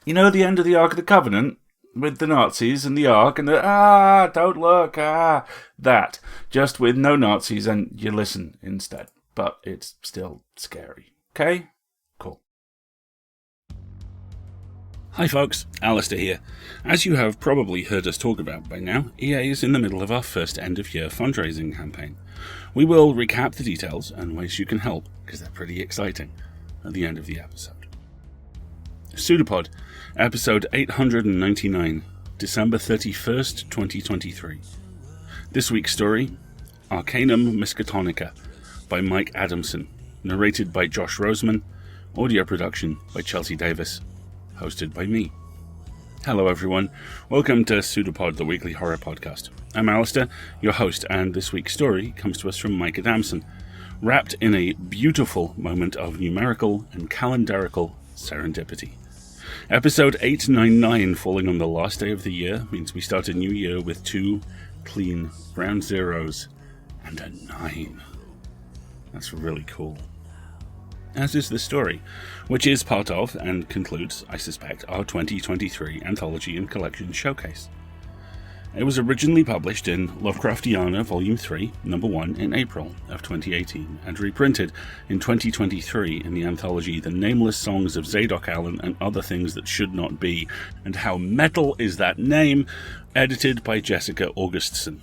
You know the end of the Ark of the Covenant? With the Nazis and the Ark and the, don't look, that. Just with no Nazis and you listen instead. But it's still scary. Okay? Cool. Hi folks, Alistair here. As you have probably heard us talk about by now, EA is in the middle of our first end-of-year fundraising campaign. We will recap the details and ways you can help, because they're pretty exciting, at the end of the episode. PseudoPod, episode 899, December 31st, 2023. This week's story, Arcanum Miskatonica, by Mike Adamson, narrated by Josh Roseman, audio production by Chelsea Davis, hosted by me. Hello everyone, welcome to PseudoPod, the weekly horror podcast. I'm Alistair, your host, and this week's story comes to us from Mike Adamson, wrapped in a beautiful moment of numerical and calendarical serendipity. Episode 899, falling on the last day of the year, means we start a new year with 2 clean ground zeros and a 9. That's really cool. As is the story, which is part of, and concludes, I suspect, our 2023 Anthology and Collection Showcase. It was originally published in Lovecraftiana Volume 3, Number 1, in April of 2018, and reprinted in 2023 in the anthology The Nameless Songs of Zadok Allen and Other Things That Should Not Be, and How Metal Is That Name, edited by Jessica Augustson.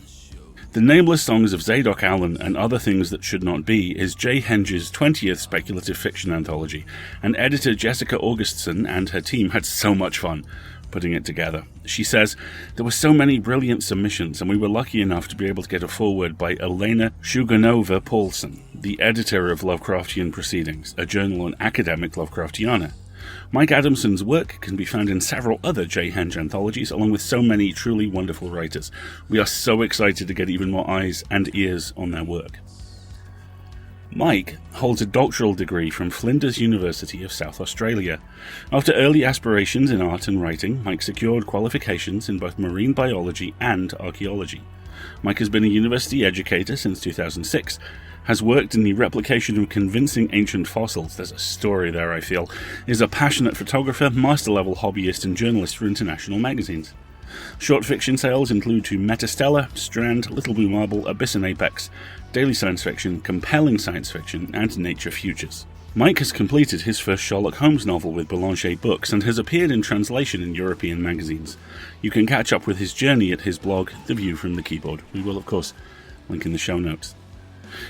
The Nameless Songs of Zadok Allen and Other Things That Should Not Be is Jay Henge's 20th speculative fiction anthology, and editor Jessica Augustson and her team had so much fun putting it together. She says, there were so many brilliant submissions, and we were lucky enough to be able to get a foreword by Elena Shuganova-Paulson, the editor of Lovecraftian Proceedings, a journal on academic Lovecraftiana. Mike Adamson's work can be found in several other Jay Henge anthologies, along with so many truly wonderful writers. We are so excited to get even more eyes and ears on their work. Mike holds a doctoral degree from Flinders University of South Australia. After early aspirations in art and writing, Mike secured qualifications in both marine biology and archaeology. Mike has been a university educator since 2006, has worked in the replication of convincing ancient fossils, there's a story there I feel, is a passionate photographer, master-level hobbyist and journalist for international magazines. Short fiction sales include to Metastellar, Strand, Little Blue Marble, Abyss and Apex, Daily Science Fiction, Compelling Science Fiction, and Nature Futures. Mike has completed his first Sherlock Holmes novel with Boulanger Books and has appeared in translation in European magazines. You can catch up with his journey at his blog, The View from the Keyboard. We will, of course, link in the show notes.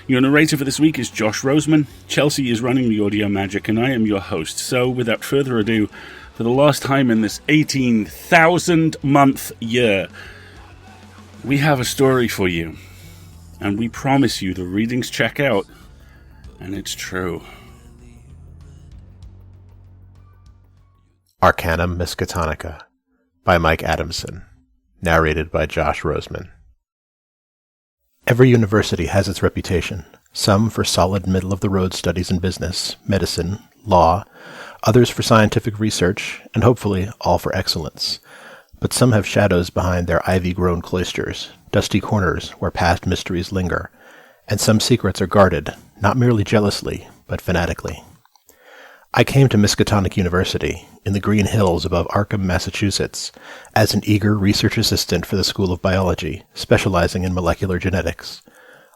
Your narrator for this week is Josh Roseman. Chelsea is running the audio magic, and I am your host. So, without further ado, for the last time in this 18,000-month year, we have a story for you. And we promise you the readings check out, and it's true. Arcanum Miskatonica by Mike Adamson, narrated by Josh Roseman. Every university has its reputation, some for solid middle-of-the-road studies in business, medicine, law, others for scientific research, and hopefully all for excellence. But some have shadows behind their ivy-grown cloisters, dusty corners where past mysteries linger, and some secrets are guarded, not merely jealously, but fanatically. I came to Miskatonic University, in the Green Hills above Arcanum, Massachusetts, as an eager research assistant for the School of Biology, specializing in molecular genetics.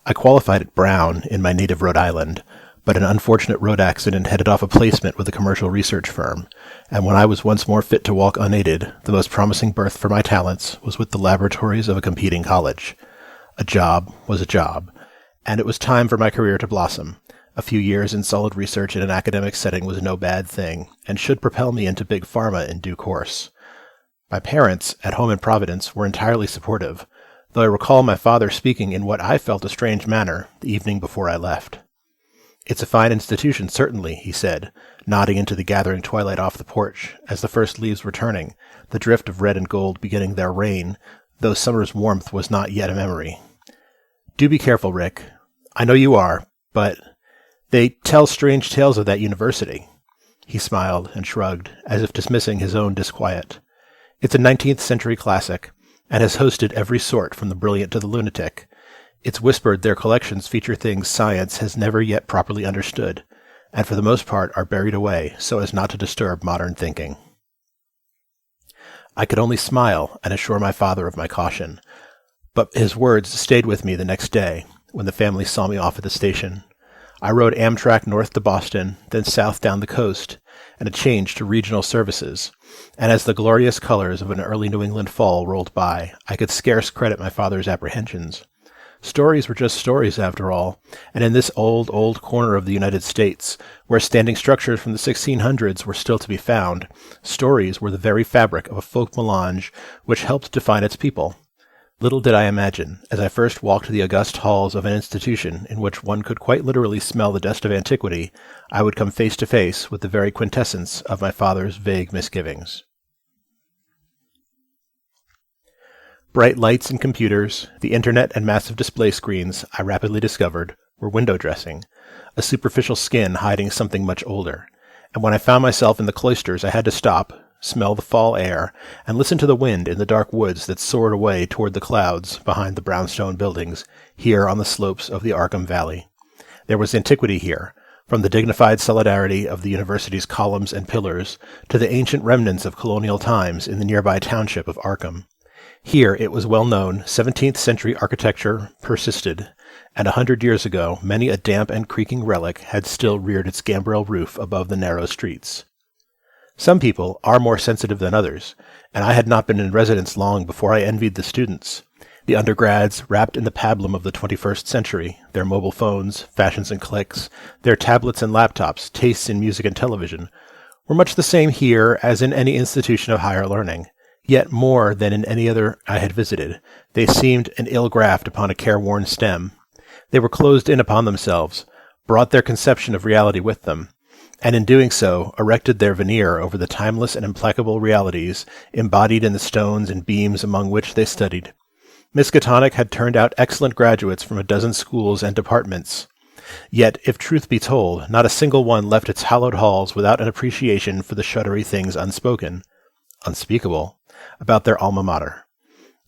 I qualified at Brown in my native Rhode Island, but an unfortunate road accident headed off a placement with a commercial research firm, and when I was once more fit to walk unaided, the most promising berth for my talents was with the laboratories of a competing college. A job was a job, and it was time for my career to blossom. A few years in solid research in an academic setting was no bad thing, and should propel me into big pharma in due course. My parents, at home in Providence, were entirely supportive, though I recall my father speaking in what I felt a strange manner the evening before I left. "It's a fine institution, certainly," he said, nodding into the gathering twilight off the porch, as the first leaves were turning, the drift of red and gold beginning their reign, though summer's warmth was not yet a memory. "Do be careful, Rick. I know you are, but they tell strange tales of that university." He smiled and shrugged, as if dismissing his own disquiet. "It's a 19th century classic, and has hosted every sort from the brilliant to the lunatic. It's whispered their collections feature things science has never yet properly understood, and for the most part are buried away so as not to disturb modern thinking." I could only smile and assure my father of my caution. But his words stayed with me the next day, when the family saw me off at the station. I rode Amtrak north to Boston, then south down the coast, and a change to regional services. And as the glorious colors of an early New England fall rolled by, I could scarce credit my father's apprehensions. Stories were just stories, after all, and in this old corner of the United States, where standing structures from the 1600s were still to be found, stories were the very fabric of a folk melange which helped define its people. Little did I imagine, as I first walked the august halls of an institution in which one could quite literally smell the dust of antiquity, I would come face to face with the very quintessence of my father's vague misgivings. Bright lights and computers, the internet and massive display screens, I rapidly discovered, were window dressing, a superficial skin hiding something much older. And when I found myself in the cloisters, I had to stop, smell the fall air, and listen to the wind in the dark woods that soared away toward the clouds behind the brownstone buildings, here on the slopes of the Arcanum Valley. There was antiquity here, from the dignified solidarity of the university's columns and pillars to the ancient remnants of colonial times in the nearby township of Arcanum. Here, it was well known, 17th century architecture persisted, and 100 years ago many a damp and creaking relic had still reared its gambrel roof above the narrow streets. Some people are more sensitive than others, and I had not been in residence long before I envied the students. The undergrads, wrapped in the pablum of the 21st century, their mobile phones, fashions and cliques, their tablets and laptops, tastes in music and television, were much the same here as in any institution of higher learning. Yet more than in any other I had visited, they seemed an ill graft upon a careworn stem. They were closed in upon themselves, brought their conception of reality with them, and in doing so erected their veneer over the timeless and implacable realities embodied in the stones and beams among which they studied. Miskatonica had turned out excellent graduates from a dozen schools and departments. Yet, if truth be told, not a single one left its hallowed halls without an appreciation for the shuddery things unspeakable, about their alma mater.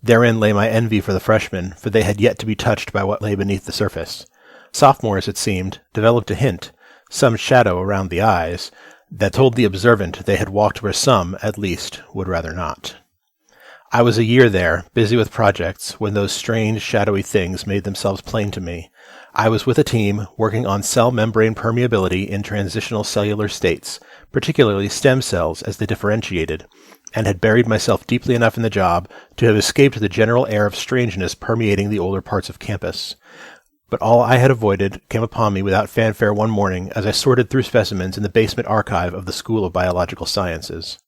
Therein lay my envy for the freshmen, for they had yet to be touched by what lay beneath the surface. Sophomores, it seemed, developed a hint, some shadow around the eyes, that told the observant they had walked where some, at least, would rather not. I was a year there, busy with projects, when those strange, shadowy things made themselves plain to me. I was with a team working on cell membrane permeability in transitional cellular states, particularly stem cells as they differentiated, and had buried myself deeply enough in the job to have escaped the general air of strangeness permeating the older parts of campus. But all I had avoided came upon me without fanfare one morning as I sorted through specimens in the basement archive of the School of Biological Sciences.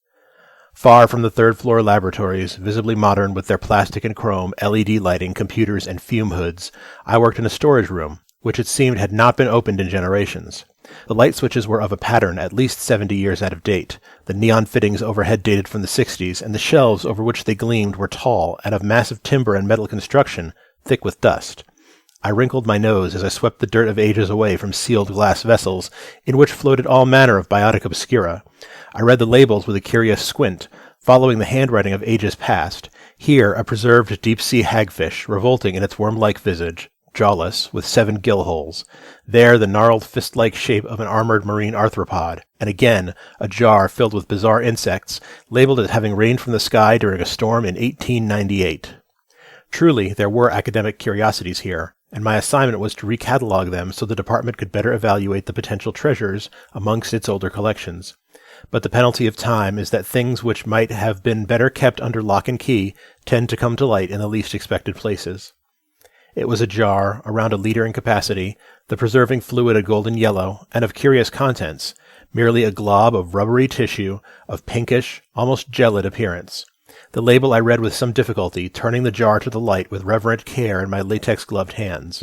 Far from the third-floor laboratories, visibly modern with their plastic and chrome, LED lighting, computers, and fume hoods, I worked in a storage room, which it seemed had not been opened in generations. The light switches were of a pattern at least 70 years out of date. The neon fittings overhead dated from the 60s, and the shelves over which they gleamed were tall and of massive timber and metal construction, thick with dust. I wrinkled my nose as I swept the dirt of ages away from sealed glass vessels, in which floated all manner of biotic obscura. I read the labels with a curious squint, following the handwriting of ages past. Here, a preserved deep-sea hagfish, revolting in its worm-like visage, jawless, with 7 gill holes. There, the gnarled fist-like shape of an armored marine arthropod, and again, a jar filled with bizarre insects, labeled as having rained from the sky during a storm in 1898. Truly, there were academic curiosities here, and my assignment was to recatalog them so the department could better evaluate the potential treasures amongst its older collections. But the penalty of time is that things which might have been better kept under lock and key tend to come to light in the least expected places. It was a jar, around a liter in capacity, the preserving fluid a golden yellow, and of curious contents, merely a glob of rubbery tissue of pinkish, almost gelid appearance. The label I read with some difficulty, turning the jar to the light with reverent care in my latex-gloved hands.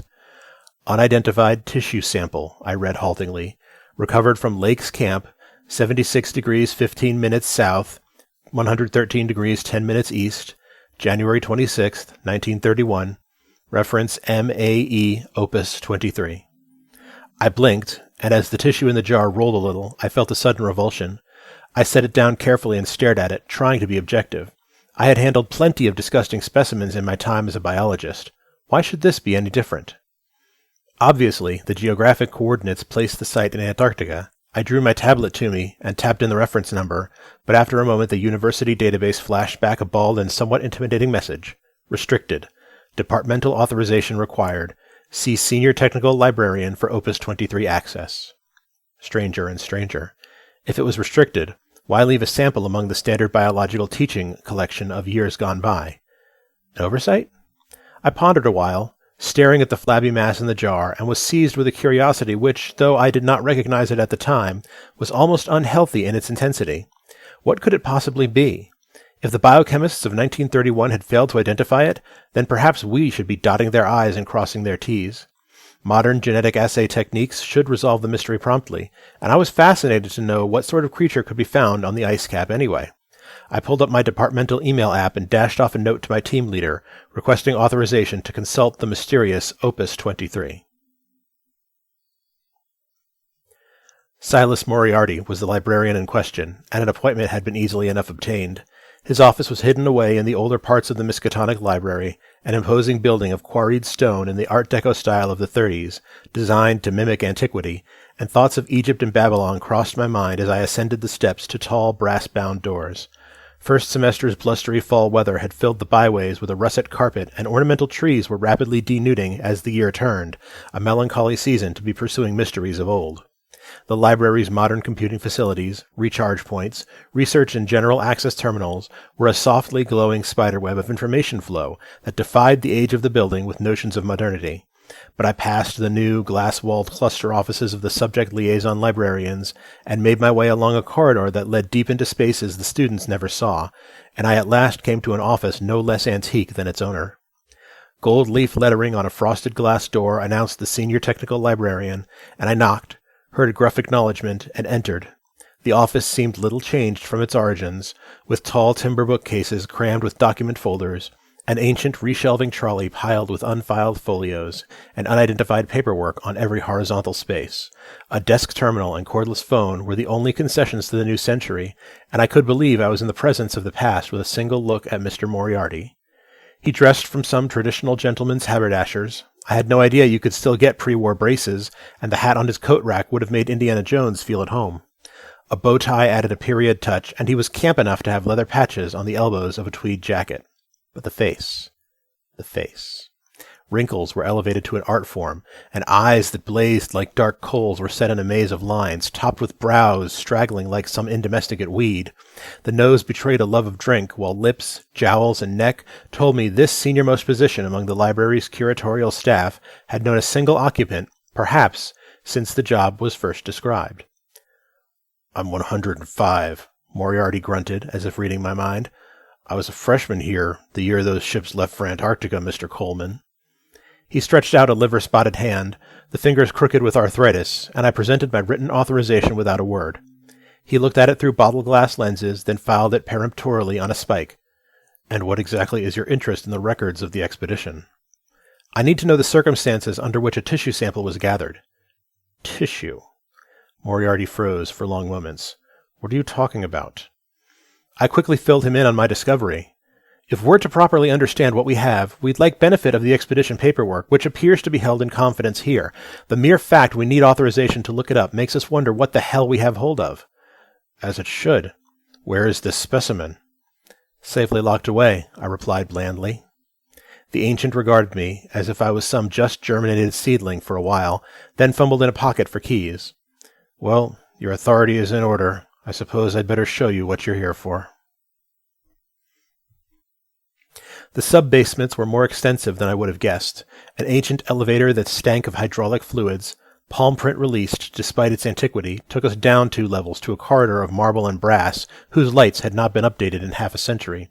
Unidentified tissue sample, I read haltingly, recovered from Lakes Camp, 76 degrees 15 minutes south, 113 degrees 10 minutes east, January 26, 1931, reference MAE Opus 23. I blinked, and as the tissue in the jar rolled a little, I felt a sudden revulsion. I set it down carefully and stared at it, trying to be objective. I had handled plenty of disgusting specimens in my time as a biologist. Why should this be any different? Obviously, the geographic coordinates placed the site in Antarctica. I drew my tablet to me and tapped in the reference number, but after a moment the university database flashed back a bald and somewhat intimidating message. Restricted. Departmental authorization required. See Senior Technical Librarian for Opus 23 access. Stranger and stranger. If it was restricted, why leave a sample among the standard biological teaching collection of years gone by? An oversight? I pondered a while, staring at the flabby mass in the jar, and was seized with a curiosity which, though I did not recognize it at the time, was almost unhealthy in its intensity. What could it possibly be? If the biochemists of 1931 had failed to identify it, then perhaps we should be dotting their I's and crossing their T's. Modern genetic assay techniques should resolve the mystery promptly, and I was fascinated to know what sort of creature could be found on the ice cap anyway. I pulled up my departmental email app and dashed off a note to my team leader, requesting authorization to consult the mysterious Opus 23. Silas Moriarty was the librarian in question, and an appointment had been easily enough obtained. His office was hidden away in the older parts of the Miskatonic library, an imposing building of quarried stone in the Art Deco style of the 30s, designed to mimic antiquity, and thoughts of Egypt and Babylon crossed my mind as I ascended the steps to tall, brass-bound doors. First semester's blustery fall weather had filled the byways with a russet carpet, and ornamental trees were rapidly denuding as the year turned, a melancholy season to be pursuing mysteries of old. The library's modern computing facilities, recharge points, research and general access terminals were a softly glowing spiderweb of information flow that defied the age of the building with notions of modernity. But I passed the new, glass-walled cluster offices of the subject liaison librarians and made my way along a corridor that led deep into spaces the students never saw, and I at last came to an office no less antique than its owner. Gold leaf lettering on a frosted glass door announced the senior technical librarian, and I knocked, heard a gruff acknowledgment, and entered. The office seemed little changed from its origins, with tall timber bookcases crammed with document folders, an ancient reshelving trolley piled with unfiled folios, and unidentified paperwork on every horizontal space. A desk terminal and cordless phone were the only concessions to the new century, and I could believe I was in the presence of the past with a single look at Mr. Moriarty. He dressed from some traditional gentleman's haberdashers. I had no idea you could still get pre-war braces, and the hat on his coat rack would have made Indiana Jones feel at home. A bow tie added a period touch, and he was camp enough to have leather patches on the elbows of a tweed jacket. But the face. Wrinkles were elevated to an art form, and eyes that blazed like dark coals were set in a maze of lines, topped with brows straggling like some indomesticate weed. The nose betrayed a love of drink, while lips, jowls, and neck told me this senior-most position among the library's curatorial staff had known a single occupant, perhaps, since the job was first described. "I'm 105, Moriarty grunted, as if reading my mind. "I was a freshman here the year those ships left for Antarctica, Mr. Coleman." He stretched out a liver-spotted hand, the fingers crooked with arthritis, and I presented my written authorization without a word. He looked at it through bottle-glass lenses, then filed it peremptorily on a spike. "And what exactly is your interest in the records of the expedition?" "I need to know the circumstances under which a tissue sample was gathered." "Tissue?" Moriarty froze for long moments. "What are you talking about?" I quickly filled him in on my discovery. "If we're to properly understand what we have, we'd like benefit of the expedition paperwork, which appears to be held in confidence here. The mere fact we need authorization to look it up makes us wonder what the hell we have hold of." "As it should. Where is this specimen?" "Safely locked away," I replied blandly. The ancient regarded me as if I was some just-germinated seedling for a while, then fumbled in a pocket for keys. "Well, your authority is in order. I suppose I'd better show you what you're here for." The sub-basements were more extensive than I would have guessed. An ancient elevator that stank of hydraulic fluids, palm print released despite its antiquity, took us down 2 levels to a corridor of marble and brass whose lights had not been updated in half a century.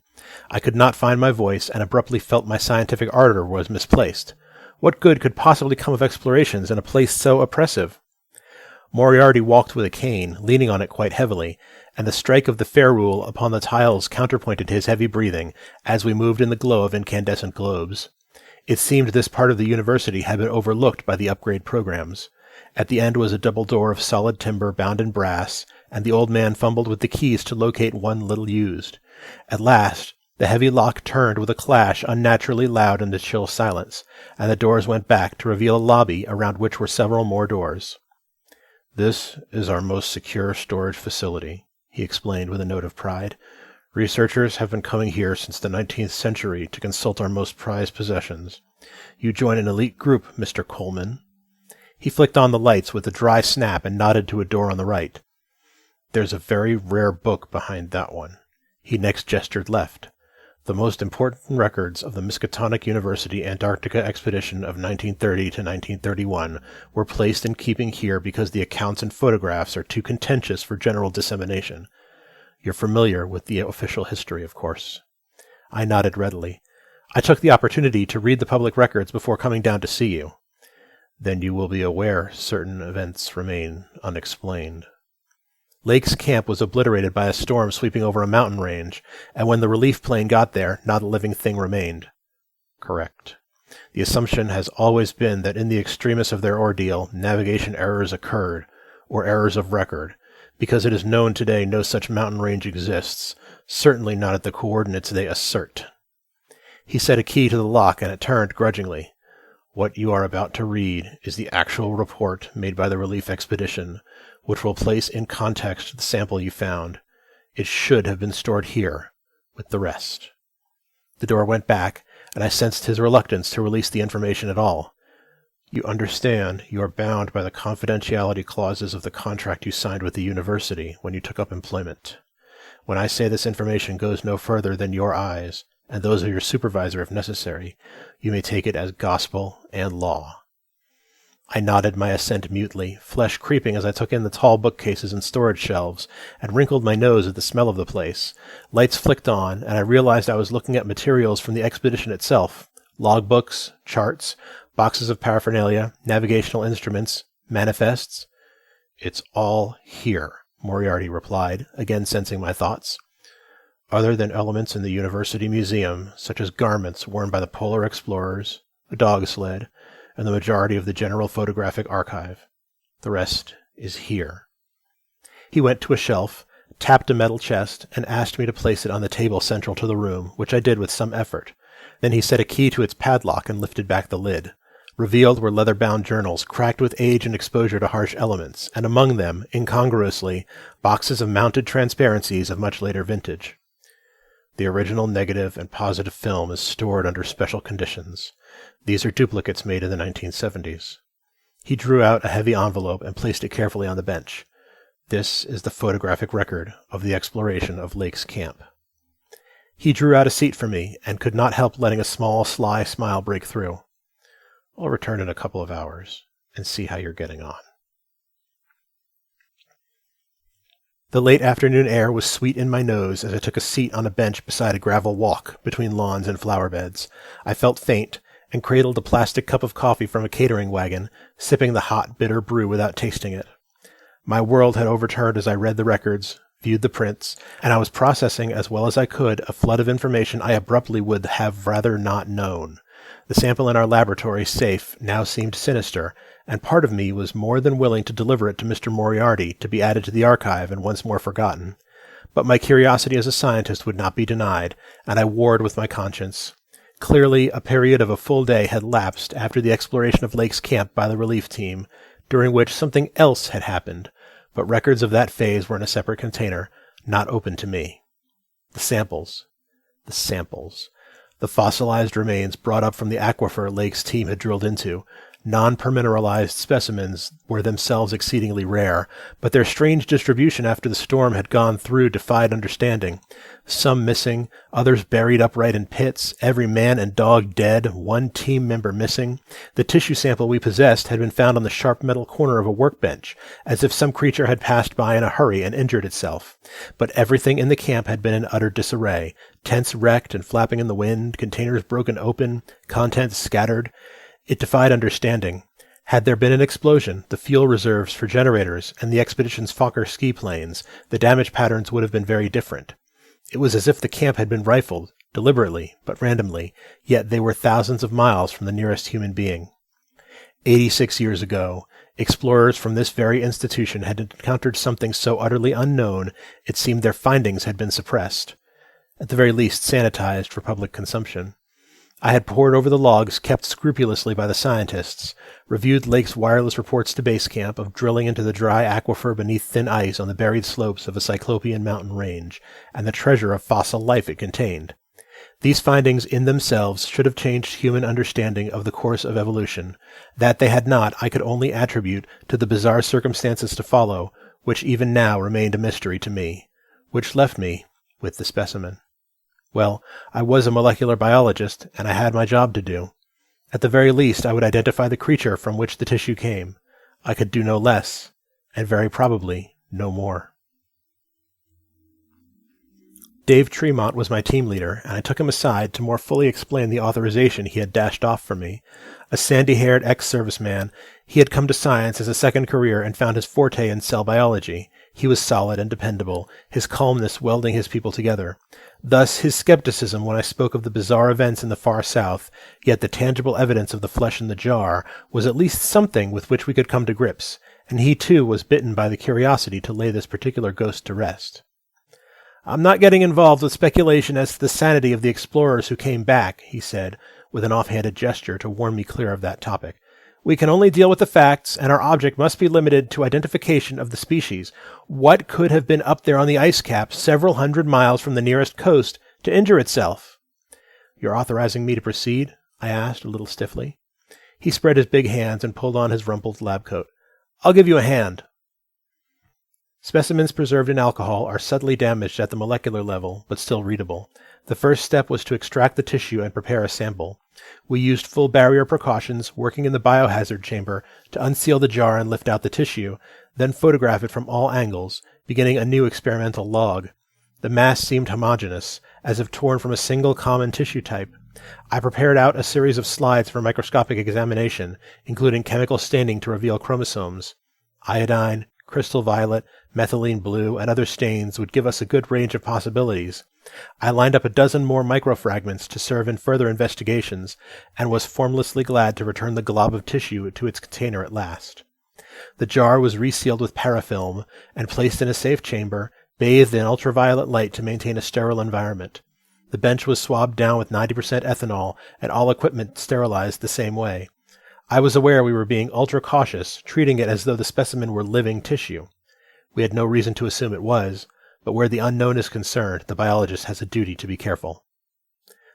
I could not find my voice and abruptly felt my scientific ardor was misplaced. What good could possibly come of explorations in a place so oppressive? Moriarty walked with a cane, leaning on it quite heavily, and the strike of the ferrule upon the tiles counterpointed his heavy breathing as we moved in the glow of incandescent globes. It seemed this part of the university had been overlooked by the upgrade programs. At the end was a double door of solid timber bound in brass, and the old man fumbled with the keys to locate one little used. At last, the heavy lock turned with a clash unnaturally loud in the chill silence, and the doors went back to reveal a lobby around which were several more doors. This is our most secure storage facility, he explained with a note of pride. Researchers have been coming here since the 19th century to consult our most prized possessions. You join an elite group, Mr. Coleman. He flicked on the lights with a dry snap and nodded to a door on the right. There's a very rare book behind that one. He next gestured left. The most important records of the Miskatonica University Antarctica expedition of 1930 to 1931 were placed in keeping here because the accounts and photographs are too contentious for general dissemination. You're familiar with the official history, of course. I nodded readily. I took the opportunity to read the public records before coming down to see you. Then you will be aware certain events remain unexplained. Lake's camp was obliterated by a storm sweeping over a mountain range, and when the relief plane got there, not a living thing remained. Correct. The assumption has always been that in the extremis of their ordeal, navigation errors occurred, or errors of record, because it is known today no such mountain range exists, certainly not at the coordinates they assert. He set a key to the lock, and it turned grudgingly. What you are about to read is the actual report made by the relief expedition, which will place in context the sample you found. It should have been stored here, with the rest. The door went back, and I sensed his reluctance to release the information at all. You understand you are bound by the confidentiality clauses of the contract you signed with the university when you took up employment. When I say this information goes no further than your eyes, and those of your supervisor if necessary, you may take it as gospel and law. I nodded my assent mutely, flesh creeping as I took in the tall bookcases and storage shelves, and wrinkled my nose at the smell of the place. Lights flicked on, and I realized I was looking at materials from the expedition itself. Logbooks, charts, boxes of paraphernalia, navigational instruments, manifests. It's all here, Moriarty replied, again sensing my thoughts. Other than elements in the University Museum, such as garments worn by the polar explorers, a dog sled, and the majority of the General Photographic Archive. The rest is here. He went to a shelf, tapped a metal chest, and asked me to place it on the table central to the room, which I did with some effort. Then he set a key to its padlock and lifted back the lid. Revealed were leather-bound journals, cracked with age and exposure to harsh elements, and among them, incongruously, boxes of mounted transparencies of much later vintage. The original negative and positive film is stored under special conditions. These are duplicates made in the 1970s. He drew out a heavy envelope and placed it carefully on the bench. This is the photographic record of the exploration of Lake's camp. He drew out a seat for me, and could not help letting a small, sly smile break through. I'll return in a couple of hours, and see how you're getting on. The late afternoon air was sweet in my nose as I took a seat on a bench beside a gravel walk between lawns and flower beds. I felt faint, and cradled a plastic cup of coffee from a catering wagon, sipping the hot, bitter brew without tasting it. My world had overturned as I read the records, viewed the prints, and I was processing as well as I could a flood of information I abruptly would have rather not known. The sample in our laboratory safe now seemed sinister, and part of me was more than willing to deliver it to Mr. Moriarty to be added to the archive and once more forgotten. But my curiosity as a scientist would not be denied, and I warred with my conscience. Clearly, a period of a full day had lapsed after the exploration of Lake's camp by the relief team, during which something else had happened, but records of that phase were in a separate container, not open to me. The samples. The fossilized remains brought up from the aquifer Lake's team had drilled into. Non-permineralized specimens were themselves exceedingly rare, but their strange distribution after the storm had gone through defied understanding. Some missing, others buried upright in pits, every man and dog dead, one team member missing. The tissue sample we possessed had been found on the sharp metal corner of a workbench, as if some creature had passed by in a hurry and injured itself. But everything in the camp had been in utter disarray, tents wrecked and flapping in the wind, containers broken open, contents scattered. It defied understanding. Had there been an explosion, the fuel reserves for generators, and the expedition's Fokker ski planes, the damage patterns would have been very different. It was as if the camp had been rifled, deliberately, but randomly, yet they were thousands of miles from the nearest human being. 86 years ago, explorers from this very institution had encountered something so utterly unknown, it seemed their findings had been suppressed, at the very least sanitized for public consumption. I had pored over the logs kept scrupulously by the scientists, reviewed Lake's wireless reports to base camp of drilling into the dry aquifer beneath thin ice on the buried slopes of a Cyclopean mountain range, and the treasure of fossil life it contained. These findings in themselves should have changed human understanding of the course of evolution. That they had not, I could only attribute to the bizarre circumstances to follow, which even now remained a mystery to me, which left me with the specimen. Well, I was a molecular biologist, and I had my job to do. At the very least, I would identify the creature from which the tissue came. I could do no less, and very probably no more. Dave Tremont was my team leader, and I took him aside to more fully explain the authorization he had dashed off for me. A sandy-haired ex-serviceman, he had come to science as a second career and found his forte in cell biology. He was solid and dependable, his calmness welding his people together. Thus his skepticism when I spoke of the bizarre events in the far south, yet the tangible evidence of the flesh in the jar, was at least something with which we could come to grips, and he too was bitten by the curiosity to lay this particular ghost to rest. "I'm not getting involved with speculation as to the sanity of the explorers who came back," he said, with an offhanded gesture to warn me clear of that topic. "We can only deal with the facts, and our object must be limited to identification of the species. What could have been up there on the ice cap several hundred miles from the nearest coast to injure itself?" "You're authorizing me to proceed?" I asked, a little stiffly. He spread his big hands and pulled on his rumpled lab coat. "I'll give you a hand." Specimens preserved in alcohol are subtly damaged at the molecular level, but still readable. The first step was to extract the tissue and prepare a sample. We used full barrier precautions, working in the biohazard chamber, to unseal the jar and lift out the tissue, then photograph it from all angles, beginning a new experimental log. The mass seemed homogeneous, as if torn from a single common tissue type. I prepared out a series of slides for microscopic examination, including chemical staining to reveal chromosomes. Iodine, crystal violet, methylene blue, and other stains would give us a good range of possibilities. I lined up a dozen more microfragments to serve in further investigations, and was formlessly glad to return the glob of tissue to its container at last. The jar was resealed with parafilm, and placed in a safe chamber, bathed in ultraviolet light to maintain a sterile environment. The bench was swabbed down with 90% ethanol, and all equipment sterilized the same way. I was aware we were being ultra-cautious, treating it as though the specimen were living tissue. We had no reason to assume it was, but where the unknown is concerned, the biologist has a duty to be careful.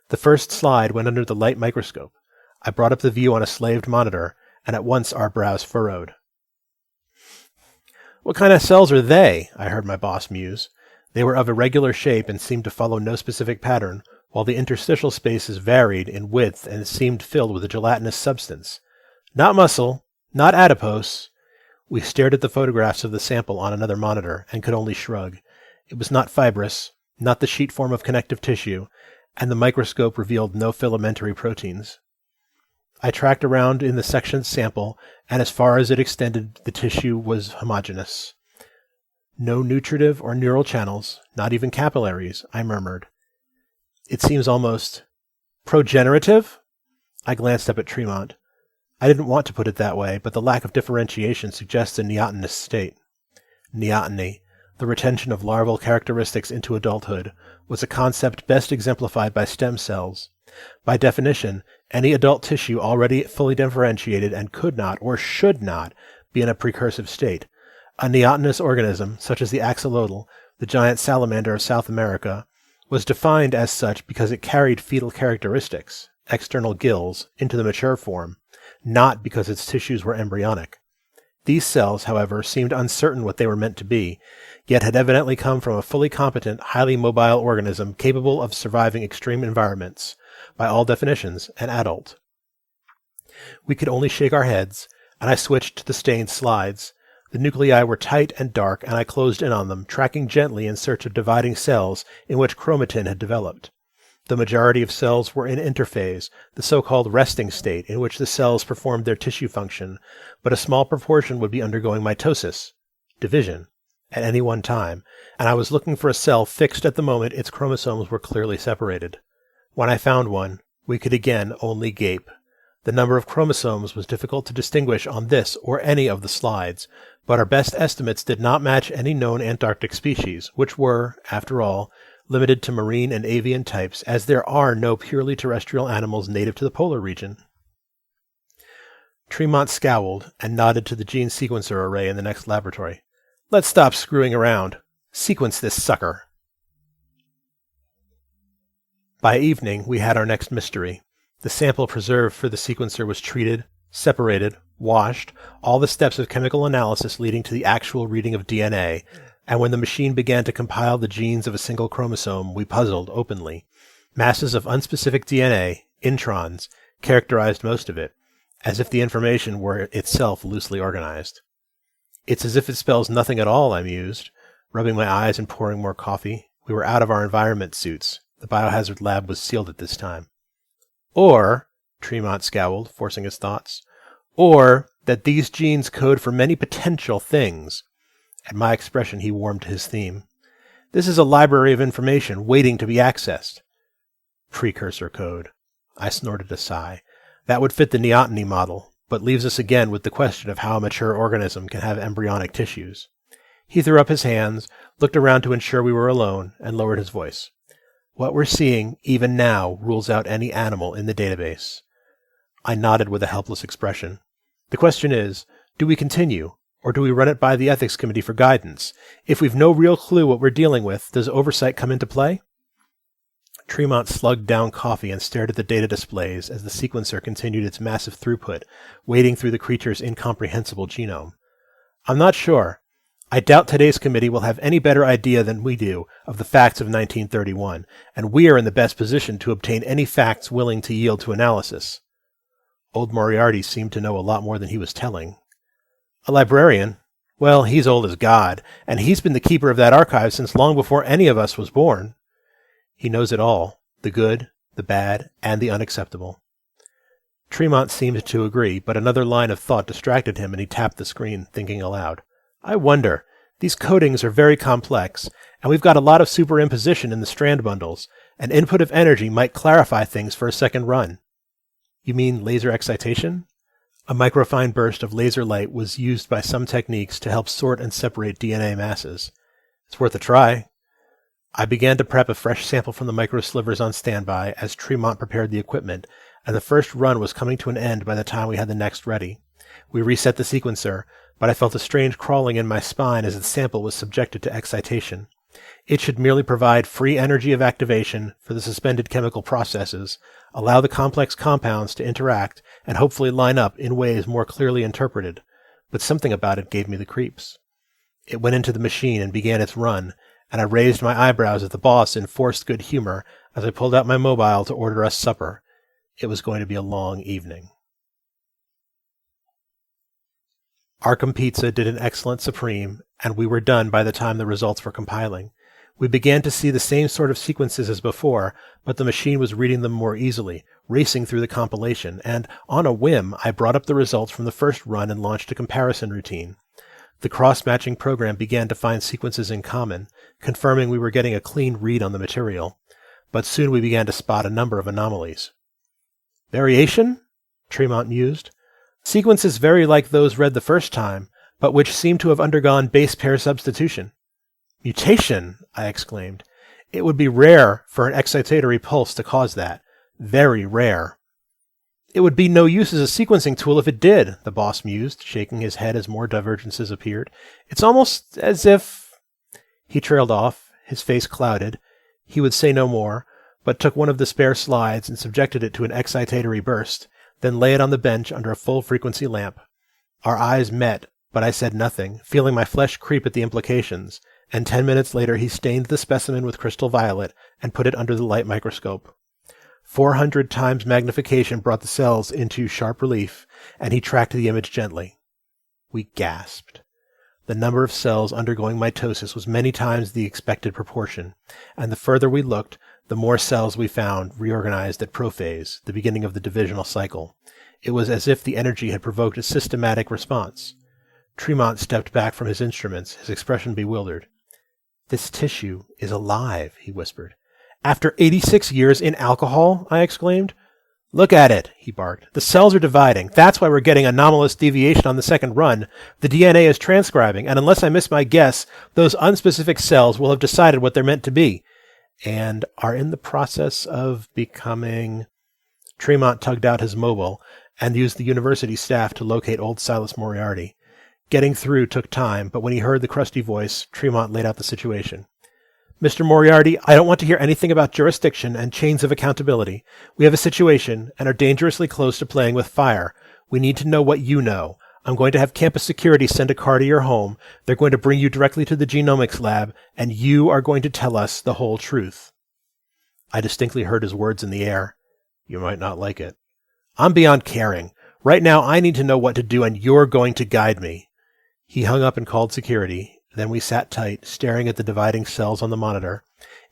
The first slide went under the light microscope. I brought up the view on a slaved monitor, and at once our brows furrowed. "What kind of cells are they?" I heard my boss muse. They were of irregular shape and seemed to follow no specific pattern, while the interstitial spaces varied in width and seemed filled with a gelatinous substance. "Not muscle, not adipose." We stared at the photographs of the sample on another monitor, and could only shrug. It was not fibrous, not the sheet form of connective tissue, and the microscope revealed no filamentary proteins. I tracked around in the sectioned sample, and as far as it extended, the tissue was homogeneous. "No nutritive or neural channels, not even capillaries," I murmured. "It seems almost progenerative?" I glanced up at Tremont. I didn't want to put it that way, but the lack of differentiation suggests a neotenous state. Neoteny, the retention of larval characteristics into adulthood, was a concept best exemplified by stem cells. By definition, any adult tissue already fully differentiated and could not, or should not, be in a precursive state. A neotenous organism, such as the axolotl, the giant salamander of South America, was defined as such because it carried fetal characteristics, external gills, into the mature form, not because its tissues were embryonic. These cells, however, seemed uncertain what they were meant to be, yet had evidently come from a fully competent, highly mobile organism capable of surviving extreme environments, by all definitions, an adult. We could only shake our heads, and I switched to the stained slides. The nuclei were tight and dark, and I closed in on them, tracking gently in search of dividing cells in which chromatin had developed. The majority of cells were in interphase, the so-called resting state in which the cells performed their tissue function, but a small proportion would be undergoing mitosis, division, at any one time, and I was looking for a cell fixed at the moment its chromosomes were clearly separated. When I found one, we could again only gape. The number of chromosomes was difficult to distinguish on this or any of the slides, but our best estimates did not match any known Antarctic species, which were, after all, limited to marine and avian types, as there are no purely terrestrial animals native to the polar region. Tremont scowled and nodded to the gene sequencer array in the next laboratory. Let's stop screwing around. Sequence this sucker. By evening, we had our next mystery. The sample preserved for the sequencer was treated, separated, washed, all the steps of chemical analysis leading to the actual reading of DNA, and when the machine began to compile the genes of a single chromosome, we puzzled openly. Masses of unspecific DNA, introns, characterized most of it, as if the information were itself loosely organized. It's as if it spells nothing at all, I mused, rubbing my eyes and pouring more coffee. We were out of our environment suits. The biohazard lab was sealed at this time. Or, Tremont scowled, forcing his thoughts, or that these genes code for many potential things. At my expression, he warmed to his theme. This is a library of information waiting to be accessed. Precursor code. I snorted a sigh. That would fit the neoteny model, but leaves us again with the question of how a mature organism can have embryonic tissues. He threw up his hands, looked around to ensure we were alone, and lowered his voice. What we're seeing, even now, rules out any animal in the database. I nodded with a helpless expression. The question is, do we continue, or do we run it by the ethics committee for guidance? If we've no real clue what we're dealing with, does oversight come into play? Tremont slugged down coffee and stared at the data displays as the sequencer continued its massive throughput, wading through the creature's incomprehensible genome. I'm not sure. I doubt today's committee will have any better idea than we do of the facts of 1931, and we are in the best position to obtain any facts willing to yield to analysis. Old Moriarty seemed to know a lot more than he was telling. A librarian? Well, he's old as God, and he's been the keeper of that archive since long before any of us was born. He knows it all, the good, the bad, and the unacceptable. Tremont seemed to agree, but another line of thought distracted him, and he tapped the screen, thinking aloud. I wonder. These codings are very complex, and we've got a lot of superimposition in the strand bundles. An input of energy might clarify things for a second run. You mean laser excitation? A microfine burst of laser light was used by some techniques to help sort and separate DNA masses. It's worth a try. I began to prep a fresh sample from the microslivers on standby as Tremont prepared the equipment, and the first run was coming to an end by the time we had the next ready. We reset the sequencer, but I felt a strange crawling in my spine as the sample was subjected to excitation. It should merely provide free energy of activation for the suspended chemical processes, allow the complex compounds to interact, and hopefully line up in ways more clearly interpreted, but something about it gave me the creeps. It went into the machine and began its run, and I raised my eyebrows at the boss in forced good humor as I pulled out my mobile to order us supper. It was going to be a long evening. Arkham Pizza did an excellent Supreme, and we were done by the time the results were compiling. We began to see the same sort of sequences as before, but the machine was reading them more easily, racing through the compilation, and, on a whim, I brought up the results from the first run and launched a comparison routine. The cross-matching program began to find sequences in common, confirming we were getting a clean read on the material, but soon we began to spot a number of anomalies. Variation? Tremont mused. Sequences very like those read the first time, but which seem to have undergone base pair substitution. Mutation, I exclaimed. It would be rare for an excitatory pulse to cause that. Very rare. It would be no use as a sequencing tool if it did, the boss mused, shaking his head as more divergences appeared. It's almost as if... He trailed off, his face clouded. He would say no more, but took one of the spare slides and subjected it to an excitatory burst, then lay it on the bench under a full-frequency lamp. Our eyes met, but I said nothing, feeling my flesh creep at the implications, and 10 minutes later he stained the specimen with crystal violet and put it under the light microscope. 400 times magnification brought the cells into sharp relief, and he tracked the image gently. We gasped. The number of cells undergoing mitosis was many times the expected proportion, and the further we looked, the more cells we found reorganized at prophase, the beginning of the divisional cycle. It was as if the energy had provoked a systematic response. Tremont stepped back from his instruments, his expression bewildered. This tissue is alive, he whispered. After 86 years in alcohol? I exclaimed. Look at it, he barked. The cells are dividing. That's why we're getting anomalous deviation on the second run. The DNA is transcribing, and unless I miss my guess, those unspecific cells will have decided what they're meant to be. and are in the process of becoming... Tremont tugged out his mobile and used the university staff to locate old Silas Moriarty. Getting through took time, but when he heard the crusty voice, Tremont laid out the situation. Mr. Moriarty, I don't want to hear anything about jurisdiction and chains of accountability. We have a situation and are dangerously close to playing with fire. We need to know what you know. I'm going to have campus security send a car to your home. They're going to bring you directly to the genomics lab, and you are going to tell us the whole truth. I distinctly heard his words in the air. You might not like it. I'm beyond caring. Right now I need to know what to do, and you're going to guide me. He hung up and called security. Then we sat tight, staring at the dividing cells on the monitor.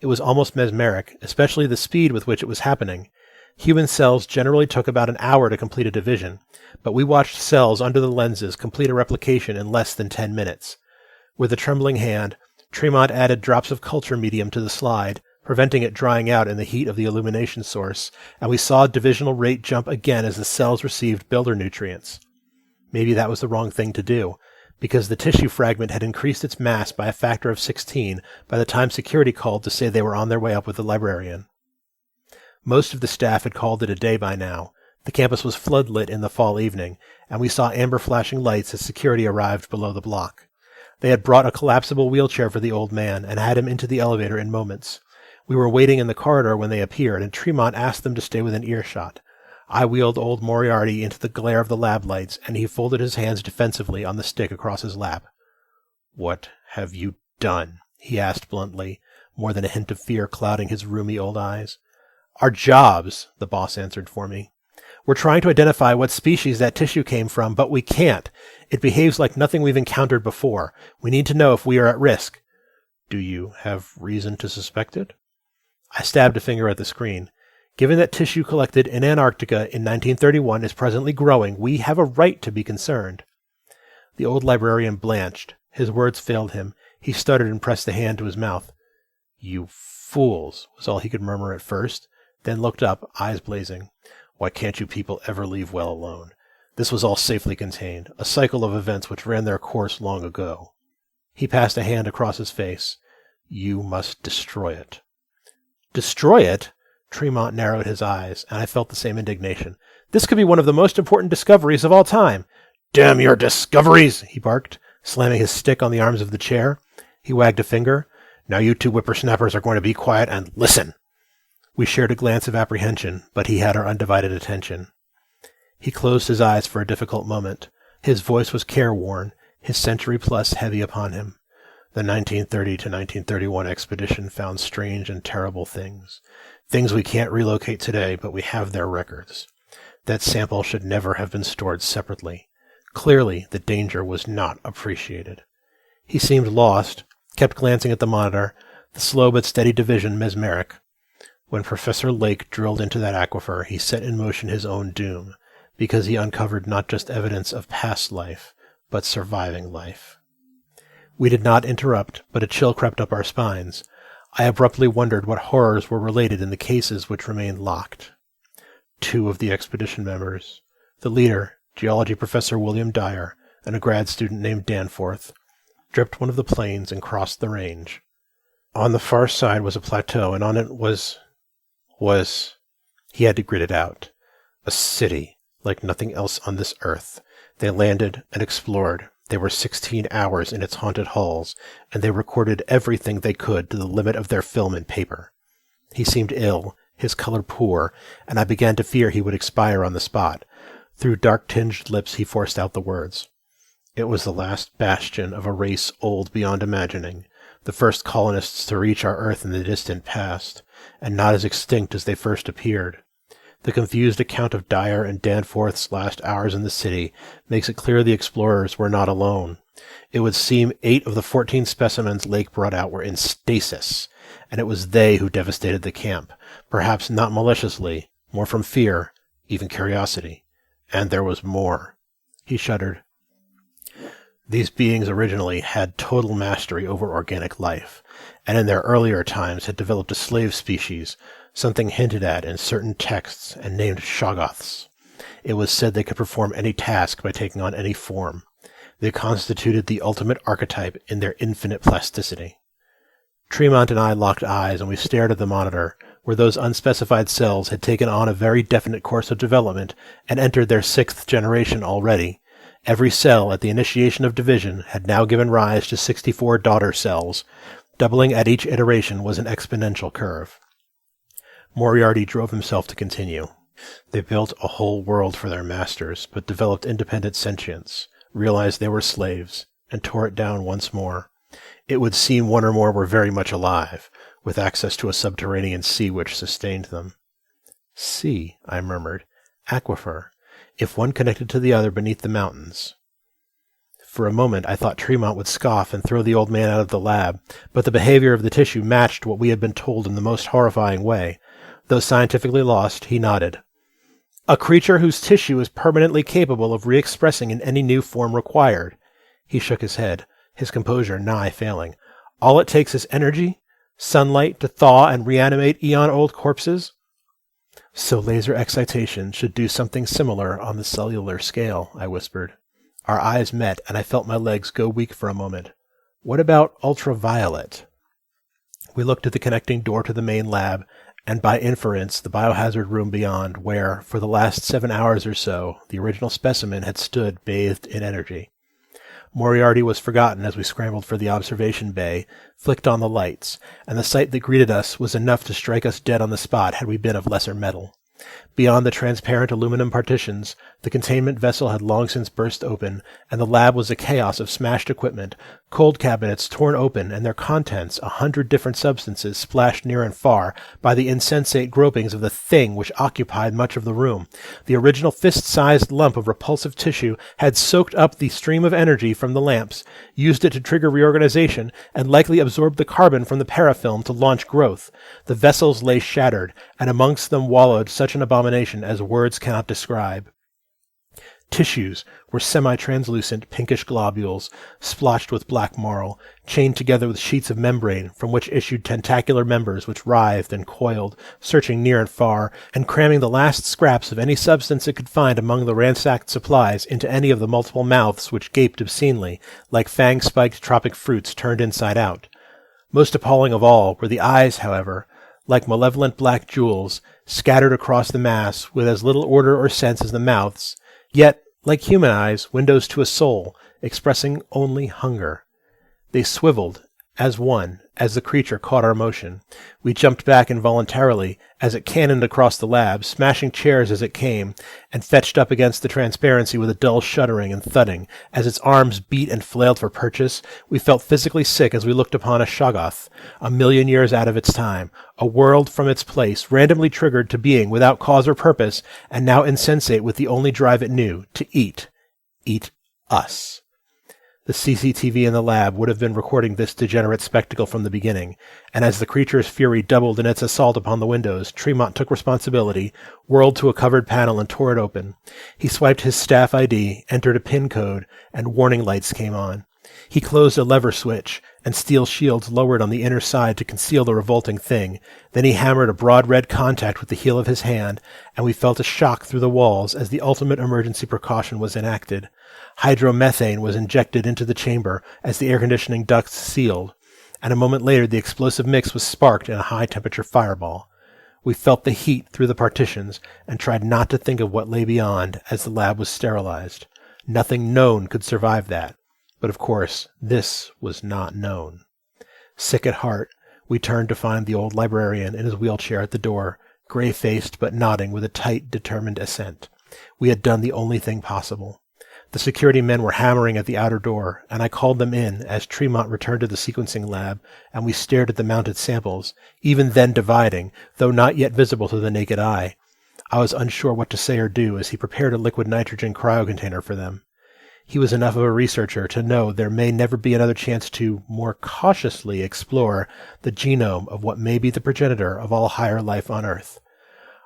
It was almost mesmeric, especially the speed with which it was happening. Human cells generally took about an hour to complete a division, but we watched cells under the lenses complete a replication in less than 10 minutes. With a trembling hand, Tremont added drops of culture medium to the slide, preventing it drying out in the heat of the illumination source, and we saw divisional rate jump again as the cells received builder nutrients. Maybe that was the wrong thing to do, because the tissue fragment had increased its mass by a factor of 16 by the time security called to say they were on their way up with the librarian. Most of the staff had called it a day by now. The campus was floodlit in the fall evening, and we saw amber flashing lights as security arrived below the block. They had brought a collapsible wheelchair for the old man and had him into the elevator in moments. We were waiting in the corridor when they appeared, and Tremont asked them to stay within earshot. I wheeled old Moriarty into the glare of the lab lights, and he folded his hands defensively on the stick across his lap. "What have you done?" he asked bluntly, more than a hint of fear clouding his rheumy old eyes. "Our jobs," the boss answered for me. "We're trying to identify what species that tissue came from, but we can't. It behaves like nothing we've encountered before. We need to know if we are at risk." "Do you have reason to suspect it?" I stabbed a finger at the screen. "Given that tissue collected in Antarctica in 1931 is presently growing, we have a right to be concerned." The old librarian blanched. His words failed him. He stuttered and pressed a hand to his mouth. "You fools," was all he could murmur at first, then looked up, eyes blazing. "Why can't you people ever leave well alone? This was all safely contained, a cycle of events which ran their course long ago." He passed a hand across his face. "You must destroy it." "Destroy it?" Tremont narrowed his eyes, and I felt the same indignation. "This could be one of the most important discoveries of all time." "Damn your discoveries!" he barked, slamming his stick on the arms of the chair. He wagged a finger. "Now you two whippersnappers are going to be quiet and listen." We shared a glance of apprehension, but he had our undivided attention. He closed his eyes for a difficult moment. His voice was careworn, his century-plus heavy upon him. "The 1930 to 1931 expedition found strange and terrible things. Things we can't relocate today, but we have their records. That sample should never have been stored separately. Clearly, the danger was not appreciated." He seemed lost, kept glancing at the monitor, the slow but steady division mesmeric. When Professor Lake drilled into that aquifer, he set in motion his own doom, because he uncovered not just evidence of past life, but surviving life. We did not interrupt, but a chill crept up our spines. I abruptly wondered what horrors were related in the cases which remained locked. 2 of the expedition members, the leader, geology professor William Dyer, and a grad student named Danforth, dripped one of the plains and crossed the range. On the far side was a plateau, and on it was... He had to grit it out. A city, like nothing else on this earth. They landed and explored. They were 16 hours in its haunted halls, and they recorded everything they could to the limit of their film and paper. He seemed ill, his color poor, and I began to fear he would expire on the spot. Through dark-tinged lips he forced out the words. It was the last bastion of a race old beyond imagining, the first colonists to reach our Earth in the distant past, and not as extinct as they first appeared. The confused account of Dyer and Danforth's last hours in the city makes it clear the explorers were not alone. It would seem 8 of the 14 specimens Lake brought out were in stasis, and it was they who devastated the camp, perhaps not maliciously, more from fear, even curiosity. And there was more. He shuddered. These beings originally had total mastery over organic life, and in their earlier times had developed a slave species, something hinted at in certain texts and named Shoggoths. It was said they could perform any task by taking on any form. They constituted the ultimate archetype in their infinite plasticity. Tremont and I locked eyes, and we stared at the monitor, where those unspecified cells had taken on a very definite course of development and entered their 6th generation already. Every cell at the initiation of division had now given rise to 64 daughter cells. Doubling at each iteration was an exponential curve. Moriarty drove himself to continue. They built a whole world for their masters, but developed independent sentience, realized they were slaves, and tore it down once more. It would seem one or more were very much alive, with access to a subterranean sea which sustained them. Sea, I murmured. Aquifer. If one connected to the other beneath the mountains. For a moment I thought Tremont would scoff and throw the old man out of the lab, but the behavior of the tissue matched what we had been told in the most horrifying way. Though scientifically lost, he nodded. A creature whose tissue is permanently capable of re-expressing in any new form required. He shook his head, his composure nigh failing. All it takes is energy, sunlight to thaw and reanimate eon-old corpses? So laser excitation should do something similar on the cellular scale, I whispered. Our eyes met, and I felt my legs go weak for a moment. What about ultraviolet? We looked at the connecting door to the main lab, and by inference the biohazard room beyond, where, for the last 7 hours or so, the original specimen had stood bathed in energy. Moriarty was forgotten as we scrambled for the observation bay, flicked on the lights, and the sight that greeted us was enough to strike us dead on the spot had we been of lesser metal. Beyond the transparent aluminum partitions, the containment vessel had long since burst open, and the lab was a chaos of smashed equipment, cold cabinets torn open, and their contents, 100 different substances splashed near and far by the insensate gropings of the thing which occupied much of the room. The original fist-sized lump of repulsive tissue had soaked up the stream of energy from the lamps, used it to trigger reorganization, and likely absorbed the carbon from the parafilm to launch growth. The vessels lay shattered, and amongst them wallowed such an abomination as words cannot describe. Tissues were semi-translucent pinkish globules, splotched with black marl, chained together with sheets of membrane from which issued tentacular members which writhed and coiled, searching near and far, and cramming the last scraps of any substance it could find among the ransacked supplies into any of the multiple mouths which gaped obscenely, like fang-spiked tropic fruits turned inside out. Most appalling of all were the eyes, however, like malevolent black jewels, scattered across the mass with as little order or sense as the mouths, yet, like human eyes, windows to a soul, expressing only hunger. They swiveled, as one, as the creature caught our motion. We jumped back involuntarily as it cannoned across the lab, smashing chairs as it came, and fetched up against the transparency with a dull shuddering and thudding. As its arms beat and flailed for purchase, we felt physically sick as we looked upon a Shoggoth, 1,000,000 years out of its time, a world from its place, randomly triggered to being without cause or purpose, and now insensate with the only drive it knew, to eat. Eat us. The CCTV in the lab would have been recording this degenerate spectacle from the beginning, and as the creature's fury doubled in its assault upon the windows, Tremont took responsibility, whirled to a covered panel and tore it open. He swiped his staff ID, entered a PIN code, and warning lights came on. He closed a lever switch, and steel shields lowered on the inner side to conceal the revolting thing. Then he hammered a broad red contact with the heel of his hand, and we felt a shock through the walls as the ultimate emergency precaution was enacted. Hydromethane was injected into the chamber as the air conditioning ducts sealed, and a moment later the explosive mix was sparked in a high-temperature fireball. We felt the heat through the partitions and tried not to think of what lay beyond as the lab was sterilized. Nothing known could survive that. But of course, this was not known. Sick at heart, we turned to find the old librarian in his wheelchair at the door, gray-faced but nodding with a tight, determined assent. We had done the only thing possible. The security men were hammering at the outer door, and I called them in as Tremont returned to the sequencing lab, and we stared at the mounted samples, even then dividing, though not yet visible to the naked eye. I was unsure what to say or do as he prepared a liquid nitrogen cryocontainer for them. He was enough of a researcher to know there may never be another chance to more cautiously explore the genome of what may be the progenitor of all higher life on Earth.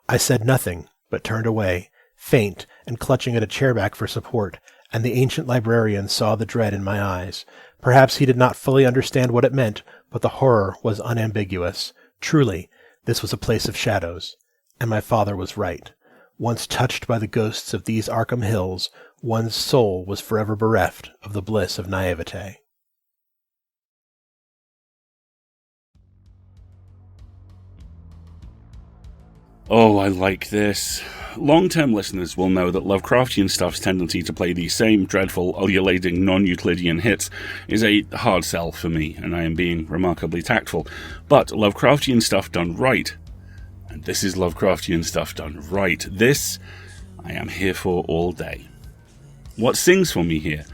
I said nothing, but turned away, faint and clutching at a chairback for support, and the ancient librarian saw the dread in my eyes. Perhaps he did not fully understand what it meant, but the horror was unambiguous. Truly, this was a place of shadows, and my father was right. Once touched by the ghosts of these Arkham Hills, one's soul was forever bereft of the bliss of naivete. Oh, I like this. Long-term listeners will know that Lovecraftian stuff's tendency to play the same dreadful, ululating, non-Euclidean hits is a hard sell for me, and I am being remarkably tactful. But Lovecraftian stuff done right, and this is Lovecraftian stuff done right, this I am here for all day. What sings for me here,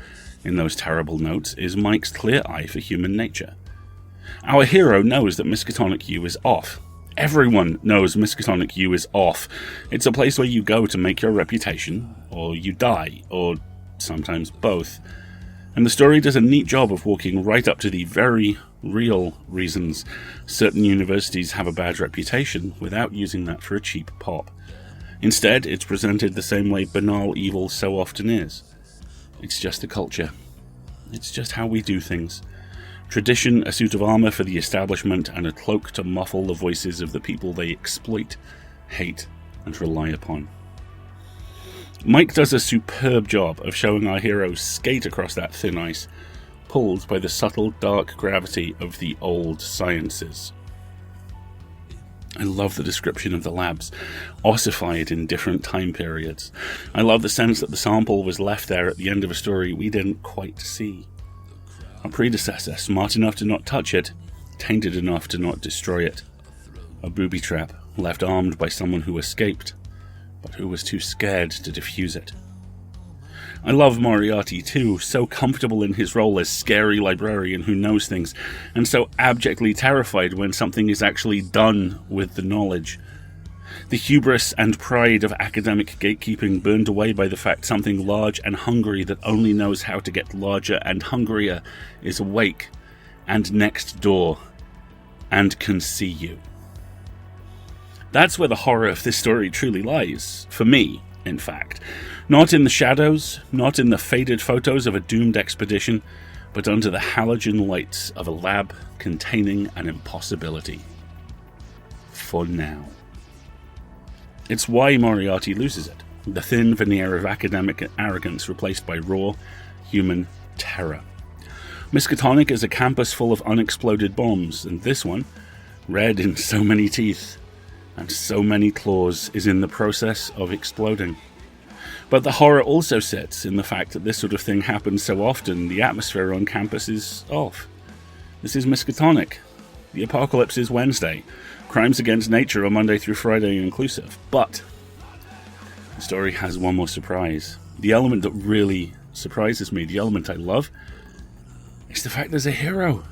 in those terrible notes, is Mike's clear eye for human nature. Our hero knows that Miskatonic U is off. Everyone knows Miskatonic U is off. It's a place where you go to make your reputation, or you die, or sometimes both. And the story does a neat job of walking right up to the very real reasons certain universities have a bad reputation without using that for a cheap pop. Instead, it's presented the same way banal evil so often is. It's just a culture. It's just how we do things. Tradition, a suit of armor for the establishment, and a cloak to muffle the voices of the people they exploit, hate, and rely upon. Mike does a superb job of showing our heroes skate across that thin ice, pulled by the subtle dark gravity of the old sciences. I love the description of the labs, ossified in different time periods. I love the sense that the sample was left there at the end of a story we didn't quite see. A predecessor, smart enough to not touch it, tainted enough to not destroy it. A booby trap, left armed by someone who escaped, but who was too scared to defuse it. I love Moriarty too, so comfortable in his role as scary librarian who knows things, and so abjectly terrified when something is actually done with the knowledge. The hubris and pride of academic gatekeeping burned away by the fact something large and hungry that only knows how to get larger and hungrier is awake, and next door, and can see you. That's where the horror of this story truly lies, for me, in fact. Not in the shadows, not in the faded photos of a doomed expedition, but under the halogen lights of a lab containing an impossibility. For now. It's why Moriarty loses it. The thin veneer of academic arrogance replaced by raw, human terror. Miskatonic is a campus full of unexploded bombs, and this one, red in so many teeth and so many claws, is in the process of exploding. But the horror also sits in the fact that this sort of thing happens so often, the atmosphere on campus is off. This is Miskatonic. The apocalypse is Wednesday. Crimes against nature are Monday through Friday inclusive. But the story has one more surprise. The element that really surprises me, the element I love, is the fact there's a hero.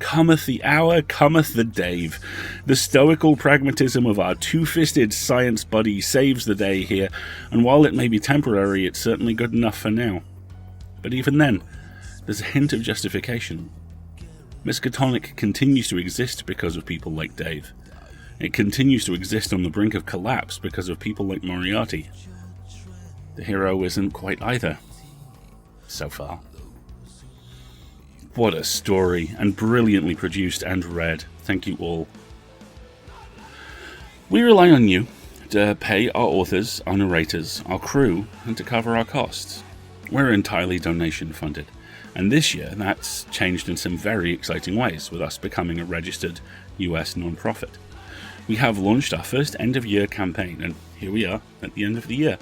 Cometh the hour, cometh the Dave. The stoical pragmatism of our two-fisted science buddy saves the day here, and while it may be temporary, it's certainly good enough for now. But even then, there's a hint of justification. Miskatonic continues to exist because of people like Dave. It continues to exist on the brink of collapse because of people like Moriarty. The hero isn't quite either. So far. What a story, and brilliantly produced and read. Thank you all. We rely on you to pay our authors, our narrators, our crew, and to cover our costs. We're entirely donation funded. And this year, that's changed in some very exciting ways, with us becoming a registered US non-profit. We have launched our first end-of-year campaign, and here we are at the end of the year,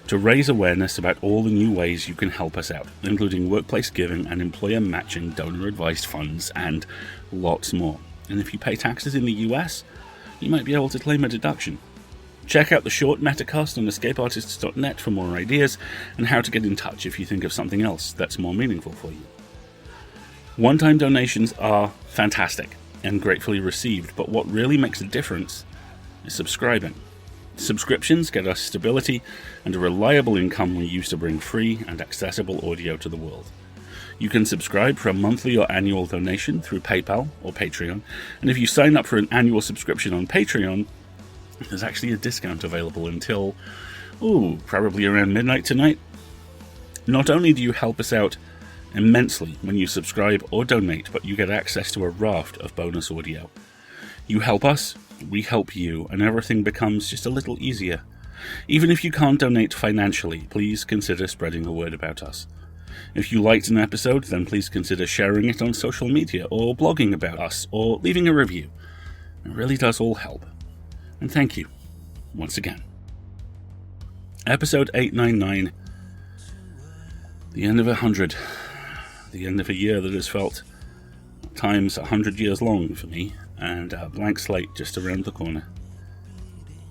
to raise awareness about all the new ways you can help us out, including workplace giving and employer-matching donor-advised funds, and lots more. And if you pay taxes in the US, you might be able to claim a deduction. Check out the short metacast on escapeartists.net for more ideas, and how to get in touch if you think of something else that's more meaningful for you. One-time donations are fantastic and gratefully received, but what really makes a difference is subscribing. Subscriptions get us stability and a reliable income we use to bring free and accessible audio to the world. You can subscribe for a monthly or annual donation through PayPal or Patreon, and if you sign up for an annual subscription on Patreon, there's actually a discount available until, probably around midnight tonight. Not only do you help us out immensely when you subscribe or donate, but you get access to a raft of bonus audio. You help us, we help you, and everything becomes just a little easier. Even if you can't donate financially, please consider spreading the word about us. If you liked an episode, then please consider sharing it on social media, or blogging about us, or leaving a review. It really does all help. And thank you. once again. Episode 899. The end of 100. The end of a year that has felt at times 100 years long for me, and a blank slate just around the corner.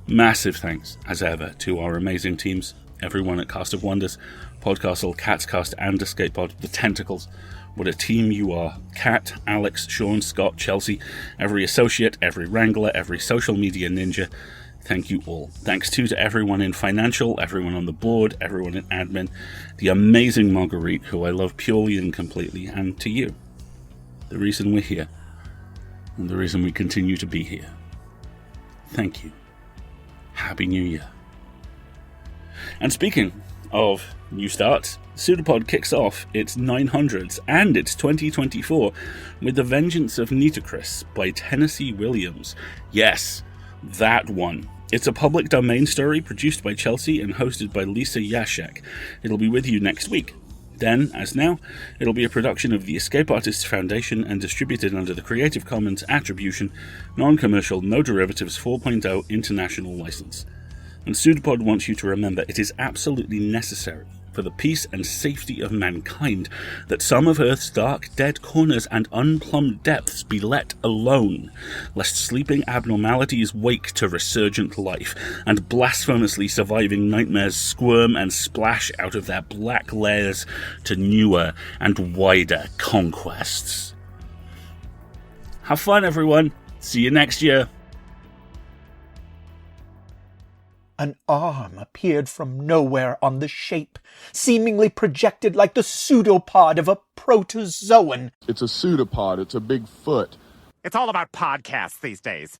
Massive thanks, as ever, to our amazing teams, everyone at Cast of Wonders, Podcastle, Catscast, and EscapePod, the Tentacles. What a team you are. Kat, Alex, Sean, Scott, Chelsea, every associate, every wrangler, every social media ninja. Thank you all. Thanks too to everyone in financial, everyone on the board, everyone in admin, the amazing Marguerite, who I love purely and completely, and to you. The reason we're here, and the reason we continue to be here. Thank you. Happy New Year. And speaking of new starts, PseudoPod kicks off its 900s and its 2024 with The Vengeance of Nitocris by Tennessee Williams. Yes, that one. It's a public domain story produced by Chelsea and hosted by Lisa Yashek. It'll be with you next week. Then, as now, it'll be a production of the Escape Artists Foundation and distributed under the Creative Commons Attribution, Non-Commercial, No Derivatives 4.0 International License. And PseudoPod wants you to remember it is absolutely necessary for the peace and safety of mankind that some of Earth's dark, dead corners and unplumbed depths be let alone, lest sleeping abnormalities wake to resurgent life, and blasphemously surviving nightmares squirm and splash out of their black layers to newer and wider conquests. Have fun, everyone. See you next year. An arm appeared from nowhere on the shape, seemingly projected like the pseudopod of a protozoan. It's a pseudopod. It's a big foot. It's all about podcasts these days.